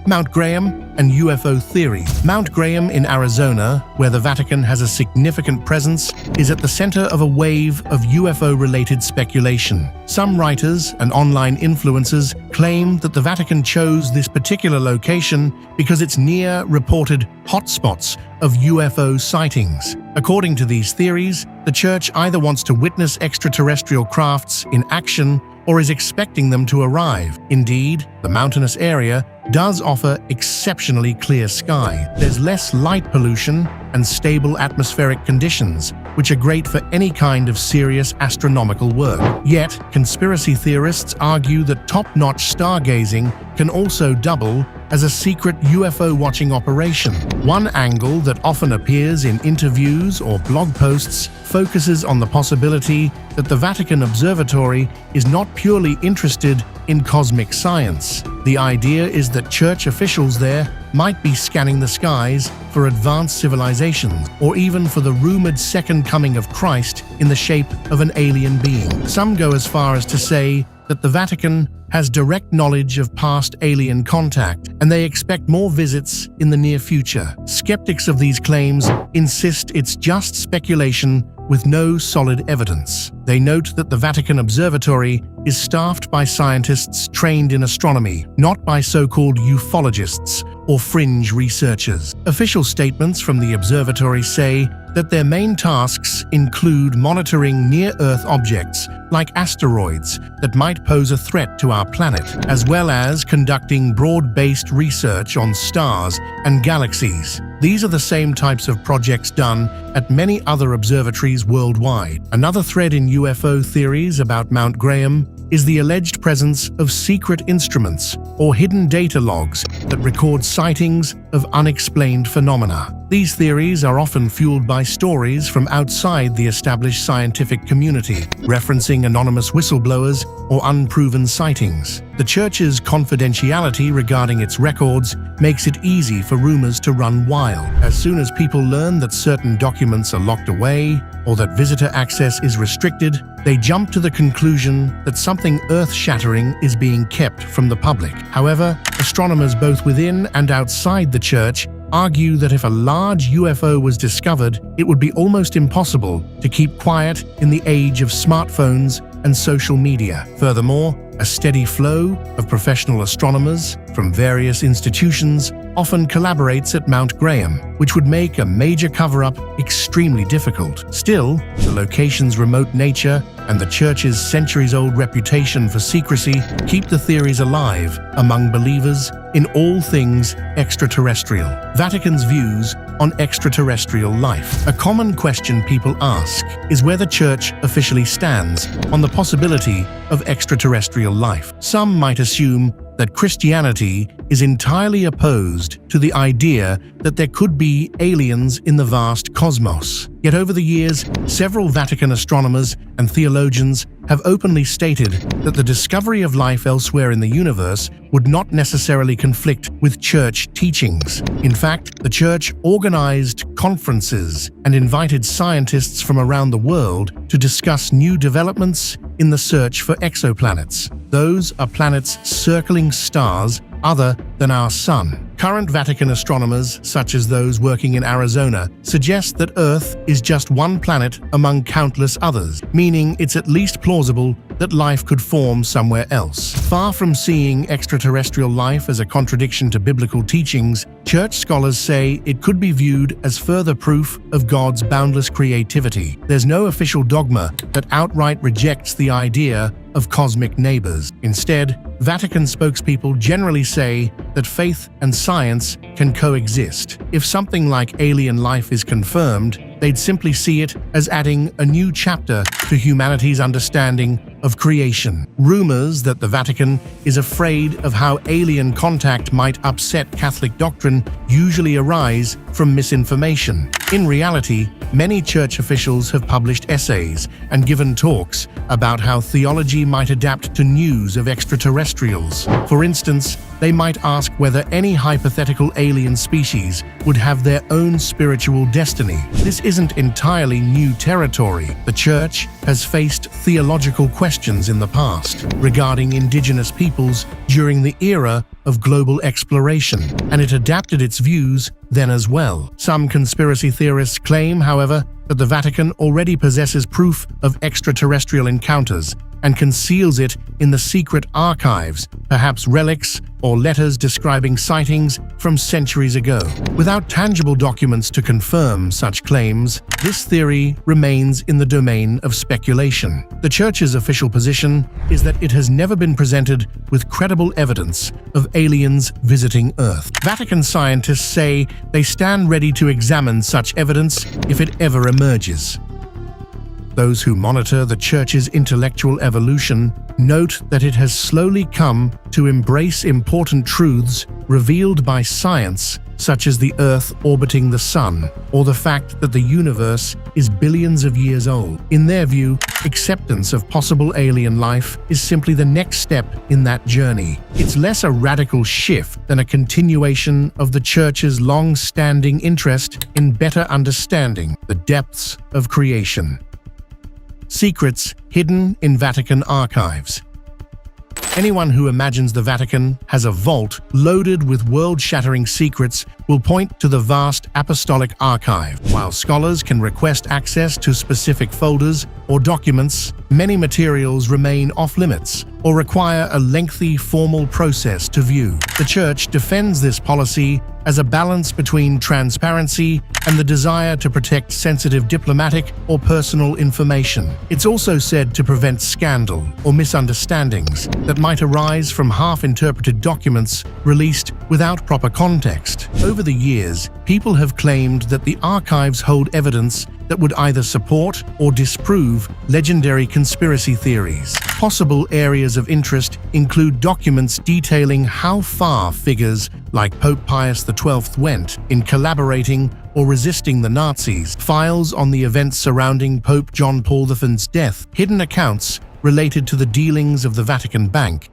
Mount Graham and UFO theory. Mount Graham in Arizona, where the Vatican has a significant presence, is at the center of a wave of UFO-related speculation. Some writers and online influencers claim that the Vatican chose this particular location because it's near reported hotspots of UFO sightings. According to these theories, the Church either wants to witness extraterrestrial crafts in action or is expecting them to arrive. Indeed, the mountainous area does offer exceptionally clear sky. There's less light pollution and stable atmospheric conditions, which are great for any kind of serious astronomical work. Yet, conspiracy theorists argue that top-notch stargazing can also double as a secret UFO watching operation. One angle that often appears in interviews or blog posts focuses on the possibility that the Vatican Observatory is not purely interested in cosmic science. The idea is that Church officials there might be scanning the skies for advanced civilizations, or even for the rumored second coming of Christ in the shape of an alien being. Some go as far as to say that the Vatican has direct knowledge of past alien contact, and they expect more visits in the near future. Skeptics of these claims insist it's just speculation with no solid evidence. They note that the Vatican Observatory is staffed by scientists trained in astronomy, not by so-called ufologists or fringe researchers. Official statements from the observatory say that their main tasks include monitoring near-Earth objects like asteroids that might pose a threat to our planet, as well as conducting broad-based research on stars and galaxies. These are the same types of projects done at many other observatories worldwide. Another thread in UFO theories about Mount Graham is the alleged presence of secret instruments or hidden data logs that record sightings of unexplained phenomena. These theories are often fueled by stories from outside the established scientific community, referencing anonymous whistleblowers or unproven sightings. The Church's confidentiality regarding its records makes it easy for rumors to run wild. As soon as people learn that certain documents are locked away or that visitor access is restricted, they jump to the conclusion that something earth-shattering is being kept from the public. However, astronomers both within and outside the Church argue that if a large UFO was discovered, it would be almost impossible to keep quiet in the age of smartphones and social media. Furthermore, a steady flow of professional astronomers from various institutions often collaborates at Mount Graham, which would make a major cover-up extremely difficult. Still, the location's remote nature and the Church's centuries-old reputation for secrecy keep the theories alive among believers in all things extraterrestrial. Vatican's views on extraterrestrial life. A common question people ask is where the Church officially stands on the possibility of extraterrestrial life. Some might assume that Christianity is entirely opposed to the idea that there could be aliens in the vast cosmos. Yet over the years, several Vatican astronomers and theologians have openly stated that the discovery of life elsewhere in the universe would not necessarily conflict with Church teachings. In fact, the Church organized conferences and invited scientists from around the world to discuss new developments in the search for exoplanets. Those are planets circling stars other than our Sun. Current Vatican astronomers, such as those working in Arizona, suggest that Earth is just one planet among countless others, meaning it's at least plausible that life could form somewhere else. Far from seeing extraterrestrial life as a contradiction to biblical teachings, Church scholars say it could be viewed as further proof of God's boundless creativity. There's no official dogma that outright rejects the idea of cosmic neighbors. Instead, Vatican spokespeople generally say that faith and science can coexist. If something like alien life is confirmed, they'd simply see it as adding a new chapter to humanity's understanding of creation. Rumors that the Vatican is afraid of how alien contact might upset Catholic doctrine usually arise from misinformation. In reality, many Church officials have published essays and given talks about how theology might adapt to news of extraterrestrials. For instance, they might ask whether any hypothetical alien species would have their own spiritual destiny. This isn't entirely new territory. The Church has faced theological questions in the past regarding indigenous peoples during the era of global exploration, and it adapted its views then as well. Some conspiracy theorists claim, however, that the Vatican already possesses proof of extraterrestrial encounters and conceals it in the secret archives, perhaps relics or letters describing sightings from centuries ago. Without tangible documents to confirm such claims, this theory remains in the domain of speculation. The Church's official position is that it has never been presented with credible evidence of aliens visiting Earth. Vatican scientists say they stand ready to examine such evidence if it ever emerges. Those who monitor the Church's intellectual evolution note that it has slowly come to embrace important truths revealed by science, such as the Earth orbiting the Sun, or the fact that the universe is billions of years old. In their view, acceptance of possible alien life is simply the next step in that journey. It's less a radical shift than a continuation of the Church's long-standing interest in better understanding the depths of creation. Secrets hidden in Vatican archives. Anyone who imagines the Vatican has a vault loaded with world-shattering secrets will point to the vast apostolic archive. While scholars can request access to specific folders or documents, many materials remain off-limits or require a lengthy formal process to view. The Church defends this policy as a balance between transparency and the desire to protect sensitive diplomatic or personal information. It's also said to prevent scandal or misunderstandings that might arise from half-interpreted documents released without proper context. Over the years, people have claimed that the archives hold evidence that would either support or disprove legendary conspiracy theories. Possible areas of interest include documents detailing how far figures like Pope Pius XII went in collaborating or resisting the Nazis, files on the events surrounding Pope John Paul V's death, hidden accounts related to the dealings of the Vatican Bank,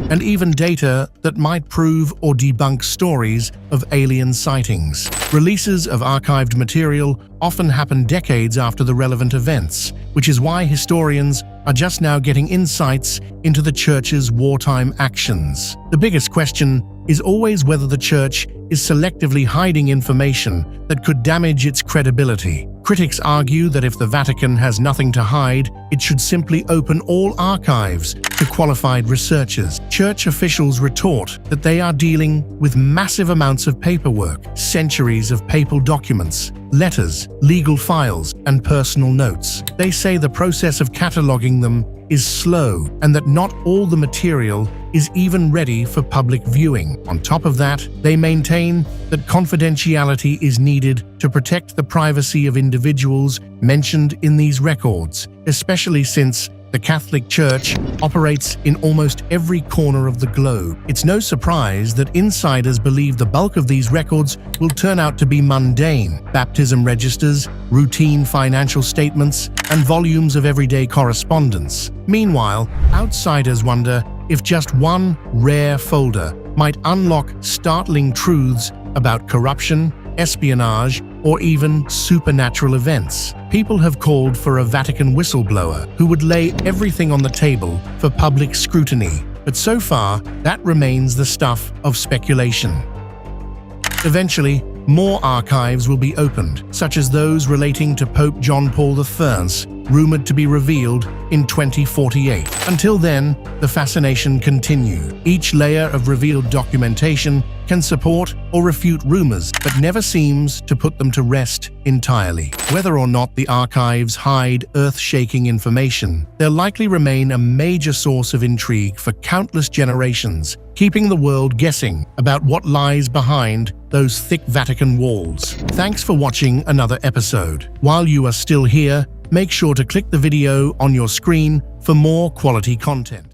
and even data that might prove or debunk stories of alien sightings. Releases of archived material often happen decades after the relevant events, which is why historians are just now getting insights into the Church's wartime actions. The biggest question is always whether the Church is selectively hiding information that could damage its credibility. Critics argue that if the Vatican has nothing to hide, it should simply open all archives to qualified researchers. Church officials retort that they are dealing with massive amounts of paperwork, centuries of papal documents, letters, legal files, and personal notes. They say the process of cataloging them is slow and that not all the material is even ready for public viewing. On top of that, they maintain that confidentiality is needed to protect the privacy of individuals mentioned in these records, especially since the Catholic Church operates in almost every corner of the globe. It's no surprise that insiders believe the bulk of these records will turn out to be mundane: baptism registers, routine financial statements, and volumes of everyday correspondence. Meanwhile, outsiders wonder if just one rare folder might unlock startling truths about corruption, espionage, or even supernatural events. People have called for a Vatican whistleblower who would lay everything on the table for public scrutiny, but so far, that remains the stuff of speculation. Eventually, more archives will be opened, such as those relating to Pope John Paul I, rumored to be revealed in 2048. Until then, the fascination continues. Each layer of revealed documentation can support or refute rumors, but never seems to put them to rest entirely. Whether or not the archives hide earth-shaking information, they'll likely remain a major source of intrigue for countless generations, keeping the world guessing about what lies behind those thick Vatican walls. Thanks for watching another episode. While you are still here, make sure to click the video on your screen for more quality content.